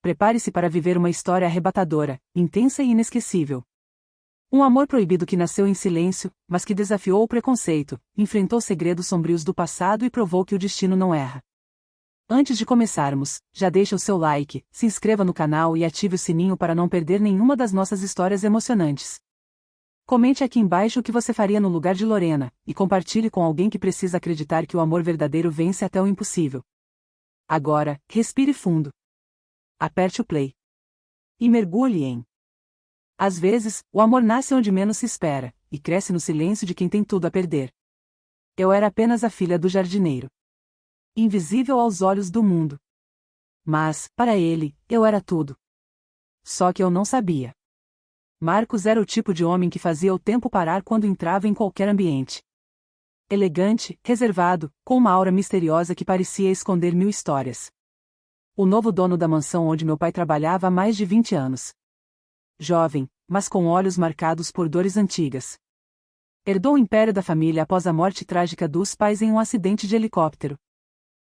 Prepare-se para viver uma história arrebatadora, intensa e inesquecível. Um amor proibido que nasceu em silêncio, mas que desafiou o preconceito, enfrentou segredos sombrios do passado e provou que o destino não erra. Antes de começarmos, já deixa o seu like, se inscreva no canal e ative o sininho para não perder nenhuma das nossas histórias emocionantes. Comente aqui embaixo o que você faria no lugar de Lorena, e compartilhe com alguém que precisa acreditar que o amor verdadeiro vence até o impossível. Agora, respire fundo. Aperte o play. E mergulhe em. Às vezes, o amor nasce onde menos se espera, e cresce no silêncio de quem tem tudo a perder. Eu era apenas a filha do jardineiro. Invisível aos olhos do mundo. Mas, para ele, eu era tudo. Só que eu não sabia. Marcos era o tipo de homem que fazia o tempo parar quando entrava em qualquer ambiente. Elegante, reservado, com uma aura misteriosa que parecia esconder mil histórias. O novo dono da mansão onde meu pai trabalhava há mais de 20 anos. Jovem, mas com olhos marcados por dores antigas. Herdou o império da família após a morte trágica dos pais em um acidente de helicóptero.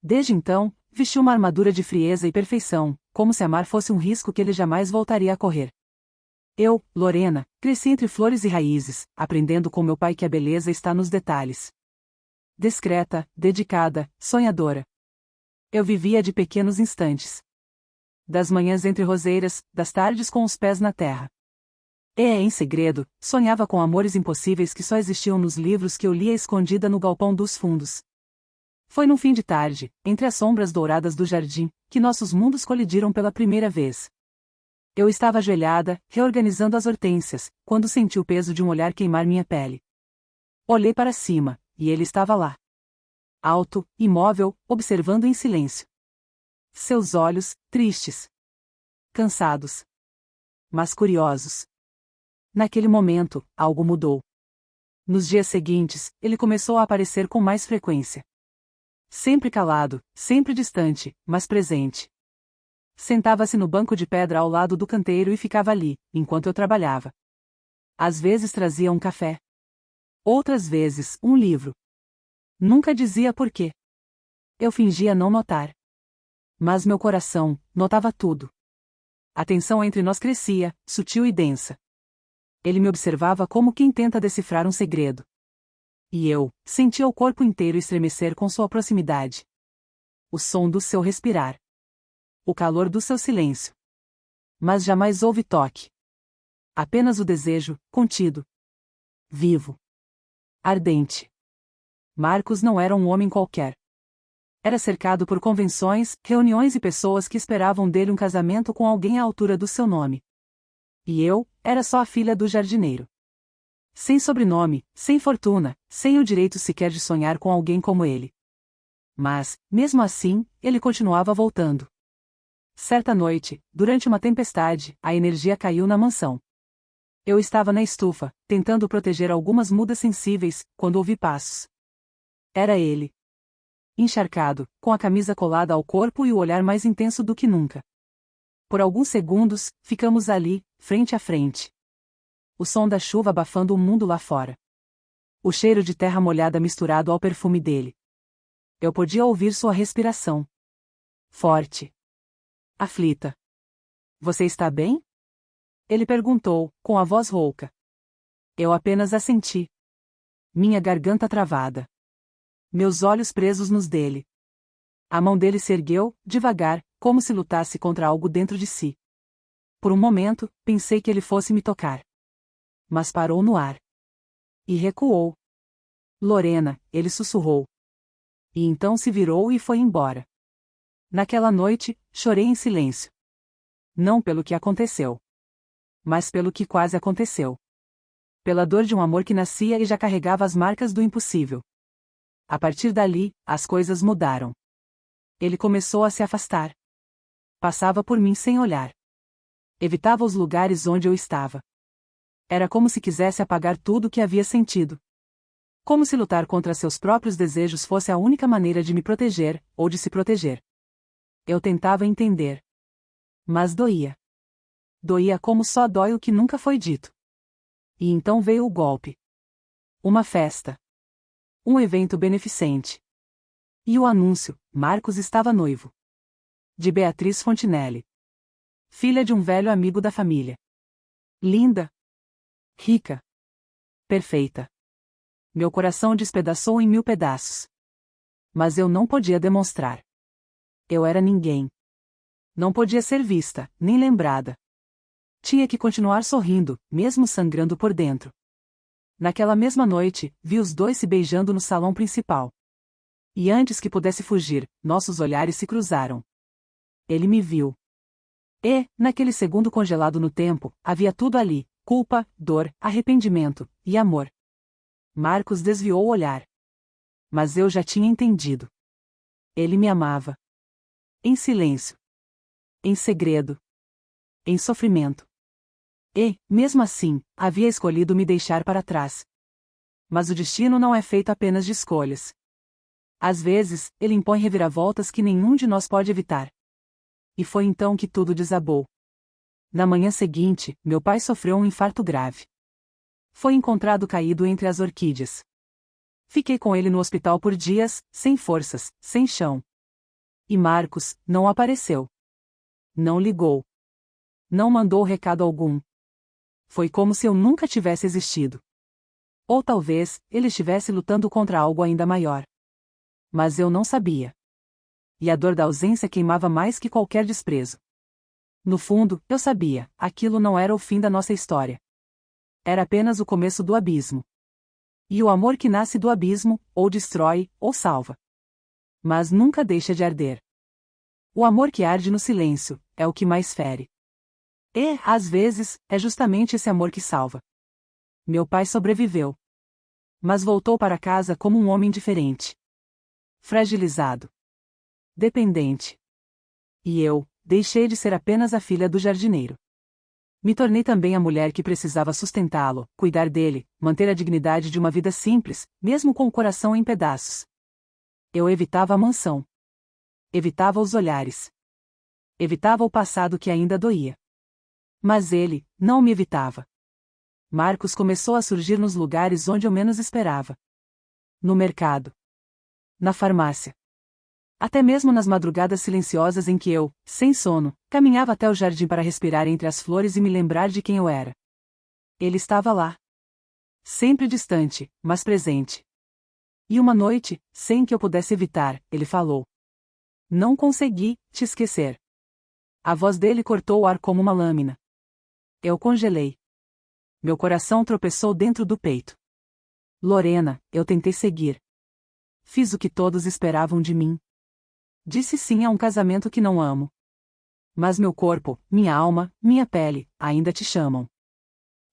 Desde então, vestiu uma armadura de frieza e perfeição, como se amar fosse um risco que ele jamais voltaria a correr. Eu, Lorena, cresci entre flores e raízes, aprendendo com meu pai que a beleza está nos detalhes. Discreta, dedicada, sonhadora. Eu vivia de pequenos instantes. Das manhãs entre roseiras, das tardes com os pés na terra. Em segredo, sonhava com amores impossíveis que só existiam nos livros que eu lia escondida no galpão dos fundos. Foi num fim de tarde, entre as sombras douradas do jardim, que nossos mundos colidiram pela primeira vez. Eu estava ajoelhada, reorganizando as hortênsias, quando senti o peso de um olhar queimar minha pele. Olhei para cima, e ele estava lá. Alto, imóvel, observando em silêncio. Seus olhos, tristes. Cansados. Mas curiosos. Naquele momento, algo mudou. Nos dias seguintes, ele começou a aparecer com mais frequência. Sempre calado, sempre distante, mas presente. Sentava-se no banco de pedra ao lado do canteiro e ficava ali, enquanto eu trabalhava. Às vezes trazia um café. Outras vezes, um livro. Nunca dizia por quê. Eu fingia não notar. Mas meu coração notava tudo. A tensão entre nós crescia, sutil e densa. Ele me observava como quem tenta decifrar um segredo. E eu sentia o corpo inteiro estremecer com sua proximidade. O som do seu respirar. O calor do seu silêncio. Mas jamais houve toque. Apenas o desejo, contido. Vivo. Ardente. Marcos não era um homem qualquer. Era cercado por convenções, reuniões e pessoas que esperavam dele um casamento com alguém à altura do seu nome. E eu, era só a filha do jardineiro. Sem sobrenome, sem fortuna, sem o direito sequer de sonhar com alguém como ele. Mas, mesmo assim, ele continuava voltando. Certa noite, durante uma tempestade, a energia caiu na mansão. Eu estava na estufa, tentando proteger algumas mudas sensíveis, quando ouvi passos. Era ele. Encharcado, com a camisa colada ao corpo e o olhar mais intenso do que nunca. Por alguns segundos, ficamos ali, frente a frente. O som da chuva abafando o mundo lá fora. O cheiro de terra molhada misturado ao perfume dele. Eu podia ouvir sua respiração. Forte. Aflita. Você está bem? Ele perguntou, com a voz rouca. Eu apenas assenti. Minha garganta travada. Meus olhos presos nos dele. A mão dele se ergueu, devagar, como se lutasse contra algo dentro de si. Por um momento, pensei que ele fosse me tocar. Mas parou no ar. E recuou. Lorena, ele sussurrou. E então se virou e foi embora. Naquela noite, chorei em silêncio. Não pelo que aconteceu. Mas pelo que quase aconteceu. Pela dor de um amor que nascia e já carregava as marcas do impossível. A partir dali, as coisas mudaram. Ele começou a se afastar. Passava por mim sem olhar. Evitava os lugares onde eu estava. Era como se quisesse apagar tudo o que havia sentido. Como se lutar contra seus próprios desejos fosse a única maneira de me proteger, ou de se proteger. Eu tentava entender. Mas doía. Doía como só dói o que nunca foi dito. E então veio o golpe. Uma festa. Um evento beneficente. E o anúncio: Marcos estava noivo. De Beatriz Fontinelli. filha de um velho amigo da família. Linda. Rica. Perfeita. Meu coração despedaçou em 1000 pedaços. Mas eu não podia demonstrar. Eu era ninguém. Não podia ser vista, nem lembrada. Tinha que continuar sorrindo, mesmo sangrando por dentro. Naquela mesma noite, vi os dois se beijando no salão principal. E antes que pudesse fugir, nossos olhares se cruzaram. Ele me viu. E, naquele segundo congelado no tempo, havia tudo ali: culpa, dor, arrependimento e amor. Marcos desviou o olhar. Mas eu já tinha entendido. Ele me amava. Em silêncio. Em segredo. Em sofrimento. E, mesmo assim, havia escolhido me deixar para trás. Mas o destino não é feito apenas de escolhas. Às vezes, ele impõe reviravoltas que nenhum de nós pode evitar. E foi então que tudo desabou. Na manhã seguinte, meu pai sofreu um infarto grave. Foi encontrado caído entre as orquídeas. Fiquei com ele no hospital por dias, sem forças, sem chão. E Marcos não apareceu. Não ligou. Não mandou recado algum. Foi como se eu nunca tivesse existido. Ou talvez, ele estivesse lutando contra algo ainda maior. Mas eu não sabia. E a dor da ausência queimava mais que qualquer desprezo. No fundo, eu sabia, aquilo não era o fim da nossa história. Era apenas o começo do abismo. E o amor que nasce do abismo, ou destrói, ou salva. Mas nunca deixa de arder. O amor que arde no silêncio, é o que mais fere. E, às vezes, é justamente esse amor que salva. Meu pai sobreviveu. Mas voltou para casa como um homem diferente. Fragilizado. Dependente. E eu, deixei de ser apenas a filha do jardineiro. Me tornei também a mulher que precisava sustentá-lo, cuidar dele, manter a dignidade de uma vida simples, mesmo com o coração em pedaços. Eu evitava a mansão. Evitava os olhares. Evitava o passado que ainda doía. Mas ele, não me evitava. Marcos começou a surgir nos lugares onde eu menos esperava. No mercado. Na farmácia. Até mesmo nas madrugadas silenciosas em que eu, sem sono, caminhava até o jardim para respirar entre as flores e me lembrar de quem eu era. Ele estava lá. Sempre distante, mas presente. E uma noite, sem que eu pudesse evitar, ele falou. Não consegui te esquecer. A voz dele cortou o ar como uma lâmina. Eu congelei. Meu coração tropeçou dentro do peito. Lorena, eu tentei seguir. Fiz o que todos esperavam de mim. Disse sim a um casamento que não amo. Mas meu corpo, minha alma, minha pele, ainda te chamam.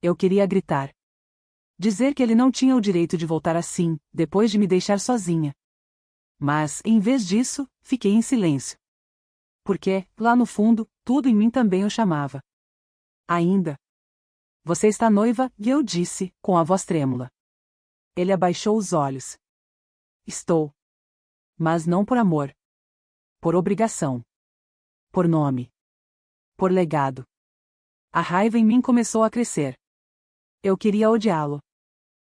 Eu queria gritar. Dizer que ele não tinha o direito de voltar assim, depois de me deixar sozinha. Mas, em vez disso, fiquei em silêncio. Porque, lá no fundo, tudo em mim também o chamava. Ainda. Você está noiva, e eu disse, com a voz trêmula. Ele abaixou os olhos. Estou. Mas não por amor. Por obrigação. Por nome. Por legado. A raiva em mim começou a crescer. Eu queria odiá-lo.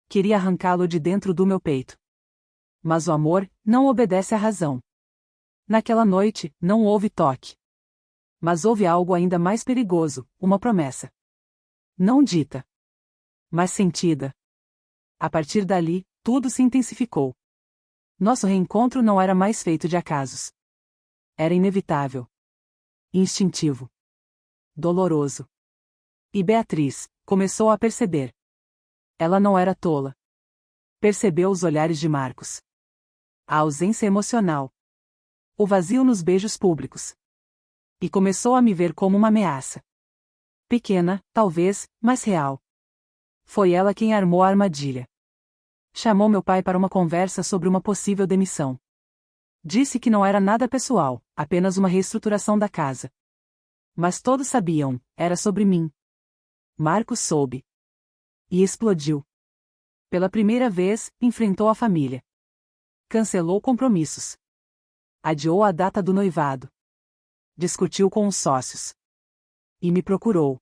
Queria arrancá-lo de dentro do meu peito. Mas o amor não obedece à razão. Naquela noite, não houve toque. Mas houve algo ainda mais perigoso, uma promessa. Não dita. Mas sentida. A partir dali, tudo se intensificou. Nosso reencontro não era mais feito de acasos. Era inevitável. Instintivo. Doloroso. E Beatriz começou a perceber. Ela não era tola. Percebeu os olhares de Marcos. A ausência emocional. O vazio nos beijos públicos. E começou a me ver como uma ameaça. Pequena, talvez, mas real. Foi ela quem armou a armadilha. Chamou meu pai para uma conversa sobre uma possível demissão. Disse que não era nada pessoal, apenas uma reestruturação da casa. Mas todos sabiam, era sobre mim. Marcos soube. E explodiu. Pela primeira vez, enfrentou a família. Cancelou compromissos. Adiou a data do noivado. Discutiu com os sócios. E me procurou.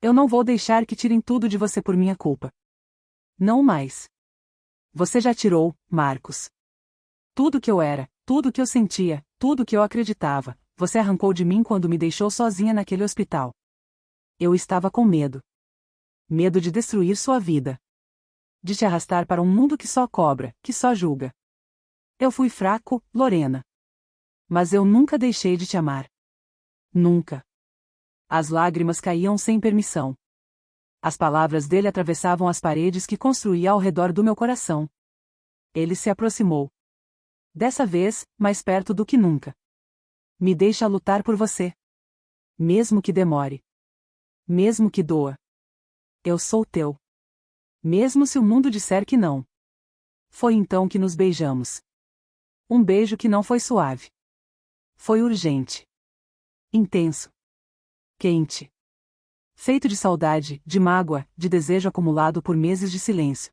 Eu não vou deixar que tirem tudo de você por minha culpa. Não mais. Você já tirou, Marcos. Tudo que eu era, tudo que eu sentia, tudo que eu acreditava, você arrancou de mim quando me deixou sozinha naquele hospital. Eu estava com medo. Medo de destruir sua vida. De te arrastar para um mundo que só cobra, que só julga. Eu fui fraco, Lorena. Mas eu nunca deixei de te amar. Nunca. As lágrimas caíam sem permissão. As palavras dele atravessavam as paredes que construía ao redor do meu coração. Ele se aproximou. Dessa vez, mais perto do que nunca. Me deixa lutar por você. Mesmo que demore. Mesmo que doa. Eu sou teu. Mesmo se o mundo disser que não. Foi então que nos beijamos. Um beijo que não foi suave. Foi urgente. Intenso. Quente. Feito de saudade, de mágoa, de desejo acumulado por meses de silêncio.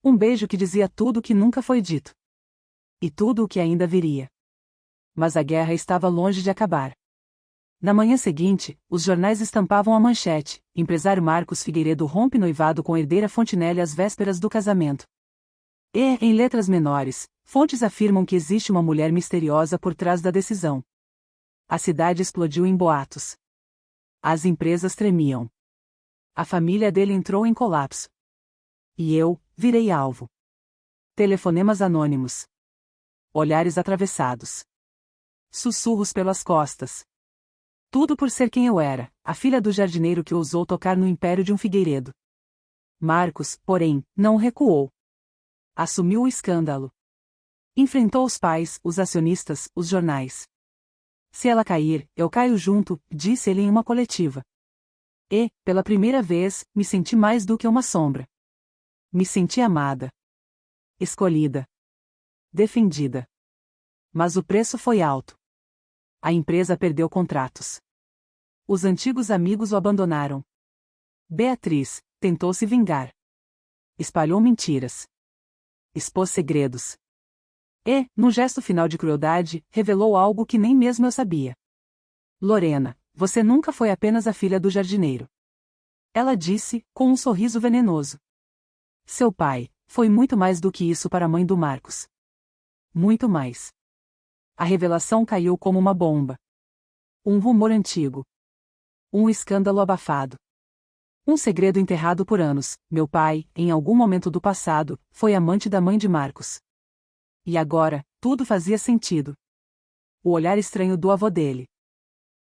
Um beijo que dizia tudo o que nunca foi dito. E tudo o que ainda viria. Mas a guerra estava longe de acabar. Na manhã seguinte, os jornais estampavam a manchete: empresário Marcos Figueiredo rompe noivado com herdeira Fontinelli às vésperas do casamento. E, em letras menores, fontes afirmam que existe uma mulher misteriosa por trás da decisão. A cidade explodiu em boatos. As empresas tremiam. A família dele entrou em colapso. E eu, virei alvo. Telefonemas anônimos. Olhares atravessados. Sussurros pelas costas. Tudo por ser quem eu era, a filha do jardineiro que ousou tocar no império de um Figueiredo. Marcos, porém, não recuou. Assumiu o escândalo. Enfrentou os pais, os acionistas, os jornais. Se ela cair, eu caio junto, disse ele em uma coletiva. E, pela primeira vez, me senti mais do que uma sombra. Me senti amada. Escolhida. Defendida. Mas o preço foi alto. A empresa perdeu contratos. Os antigos amigos o abandonaram. Beatriz tentou se vingar. Espalhou mentiras. Expôs segredos. E, num gesto final de crueldade, revelou algo que nem mesmo eu sabia. Lorena, você nunca foi apenas a filha do jardineiro. Ela disse, com um sorriso venenoso. Seu pai foi muito mais do que isso para a mãe do Marcos. Muito mais. A revelação caiu como uma bomba. Um rumor antigo. Um escândalo abafado. Um segredo enterrado por anos. Meu pai, em algum momento do passado, foi amante da mãe de Marcos. E agora, tudo fazia sentido. O olhar estranho do avô dele.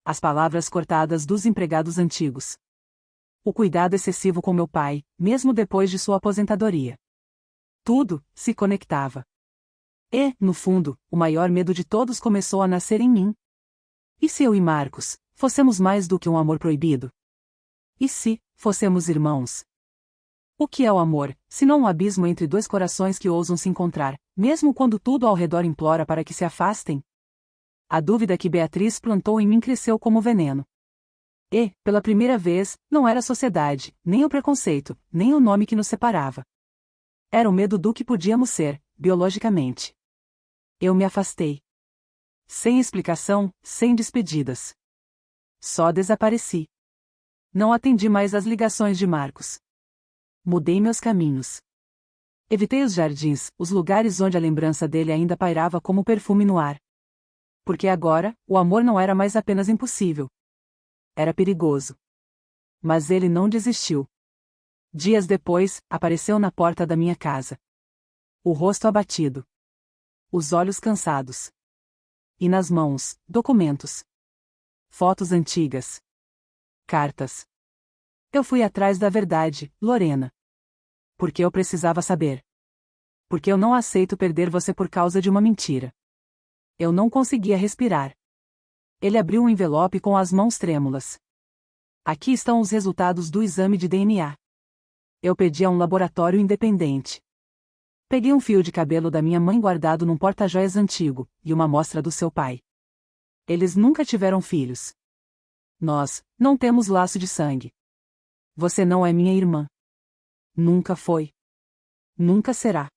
As palavras cortadas dos empregados antigos. O cuidado excessivo com meu pai, mesmo depois de sua aposentadoria. Tudo se conectava. E, no fundo, o maior medo de todos começou a nascer em mim. E se eu e Marcos fossemos mais do que um amor proibido? E se fossemos irmãos? O que é o amor, senão um abismo entre dois corações que ousam se encontrar, mesmo quando tudo ao redor implora para que se afastem? A dúvida que Beatriz plantou em mim cresceu como veneno. E, pela primeira vez, não era a sociedade, nem o preconceito, nem o nome que nos separava. Era o medo do que podíamos ser, biologicamente. Eu me afastei. Sem explicação, sem despedidas. Só desapareci. Não atendi mais às ligações de Marcos. Mudei meus caminhos. Evitei os jardins, os lugares onde a lembrança dele ainda pairava como perfume no ar. Porque agora, o amor não era mais apenas impossível. Era perigoso. Mas ele não desistiu. Dias depois, apareceu na porta da minha casa. O rosto abatido. Os olhos cansados. E nas mãos, documentos. Fotos antigas. Cartas. Eu fui atrás da verdade, Lorena. Porque eu precisava saber. Porque eu não aceito perder você por causa de uma mentira. Eu não conseguia respirar. Ele abriu um envelope com as mãos trêmulas. Aqui estão os resultados do exame de DNA. Eu pedi a um laboratório independente. Peguei um fio de cabelo da minha mãe guardado num porta-joias antigo, e uma amostra do seu pai. Eles nunca tiveram filhos. Nós não temos laço de sangue. Você não é minha irmã. Nunca foi. Nunca será.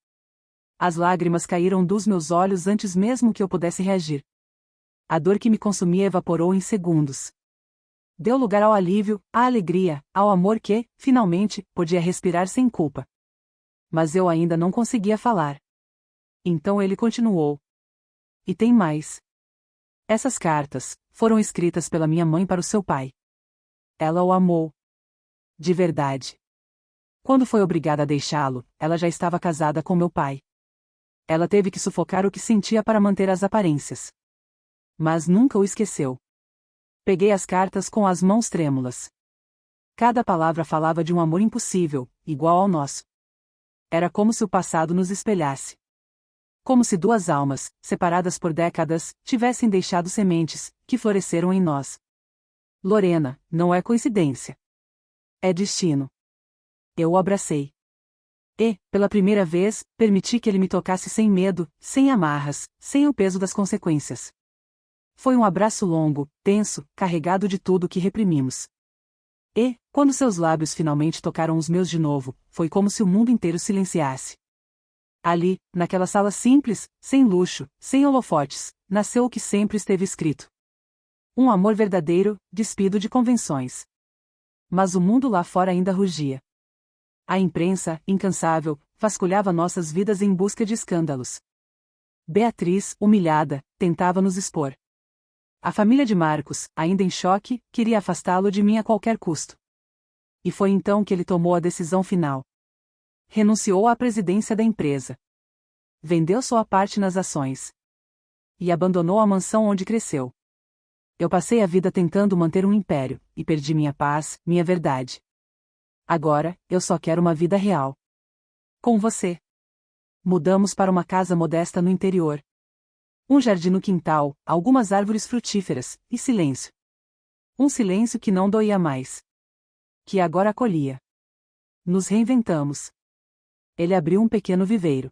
As lágrimas caíram dos meus olhos antes mesmo que eu pudesse reagir. A dor que me consumia evaporou em segundos. Deu lugar ao alívio, à alegria, ao amor que, finalmente, podia respirar sem culpa. Mas eu ainda não conseguia falar. Então ele continuou. E tem mais. Essas cartas foram escritas pela minha mãe para o seu pai. Ela o amou. De verdade. Quando foi obrigada a deixá-lo, ela já estava casada com meu pai. Ela teve que sufocar o que sentia para manter as aparências. Mas nunca o esqueceu. Peguei as cartas com as mãos trêmulas. Cada palavra falava de um amor impossível, igual ao nosso. Era como se o passado nos espelhasse. Como se duas almas, separadas por décadas, tivessem deixado sementes, que floresceram em nós. Lorena, não é coincidência. É destino. Eu o abracei. E, pela primeira vez, permiti que ele me tocasse sem medo, sem amarras, sem o peso das consequências. Foi um abraço longo, tenso, carregado de tudo que reprimimos. E, quando seus lábios finalmente tocaram os meus de novo, foi como se o mundo inteiro silenciasse. Ali, naquela sala simples, sem luxo, sem holofotes, nasceu o que sempre esteve escrito. Um amor verdadeiro, despido de convenções. Mas o mundo lá fora ainda rugia. A imprensa, incansável, vasculhava nossas vidas em busca de escândalos. Beatriz, humilhada, tentava nos expor. A família de Marcos, ainda em choque, queria afastá-lo de mim a qualquer custo. E foi então que ele tomou a decisão final. Renunciou à presidência da empresa. Vendeu sua parte nas ações. E abandonou a mansão onde cresceu. Eu passei a vida tentando manter um império, e perdi minha paz, minha verdade. Agora, eu só quero uma vida real. Com você. Mudamos para uma casa modesta no interior. Um jardim no quintal, algumas árvores frutíferas, e silêncio. Um silêncio que não doía mais. Que agora acolhia. Nos reinventamos. Ele abriu um pequeno viveiro.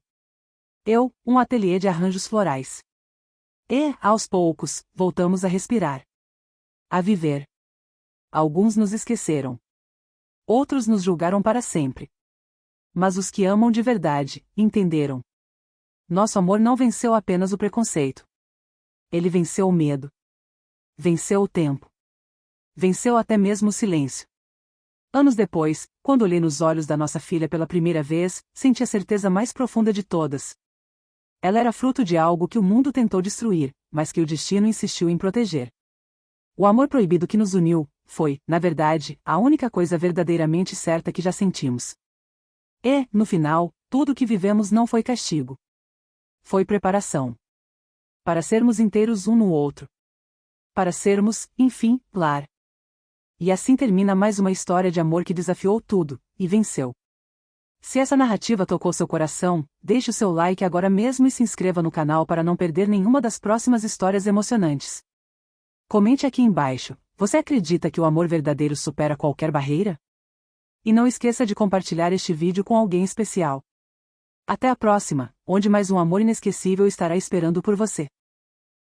Eu, um ateliê de arranjos florais. E, aos poucos, voltamos a respirar. A viver. Alguns nos esqueceram. Outros nos julgaram para sempre. Mas os que amam de verdade, entenderam. Nosso amor não venceu apenas o preconceito. Ele venceu o medo. Venceu o tempo. Venceu até mesmo o silêncio. Anos depois, quando olhei nos olhos da nossa filha pela primeira vez, senti a certeza mais profunda de todas. Ela era fruto de algo que o mundo tentou destruir, mas que o destino insistiu em proteger. O amor proibido que nos uniu foi, na verdade, a única coisa verdadeiramente certa que já sentimos. E, no final, tudo o que vivemos não foi castigo. Foi preparação. Para sermos inteiros um no outro. Para sermos, enfim, lar. E assim termina mais uma história de amor que desafiou tudo, e venceu. Se essa narrativa tocou seu coração, deixe o seu like agora mesmo e se inscreva no canal para não perder nenhuma das próximas histórias emocionantes. Comente aqui embaixo, você acredita que o amor verdadeiro supera qualquer barreira? E não esqueça de compartilhar este vídeo com alguém especial. Até a próxima, onde mais um amor inesquecível estará esperando por você.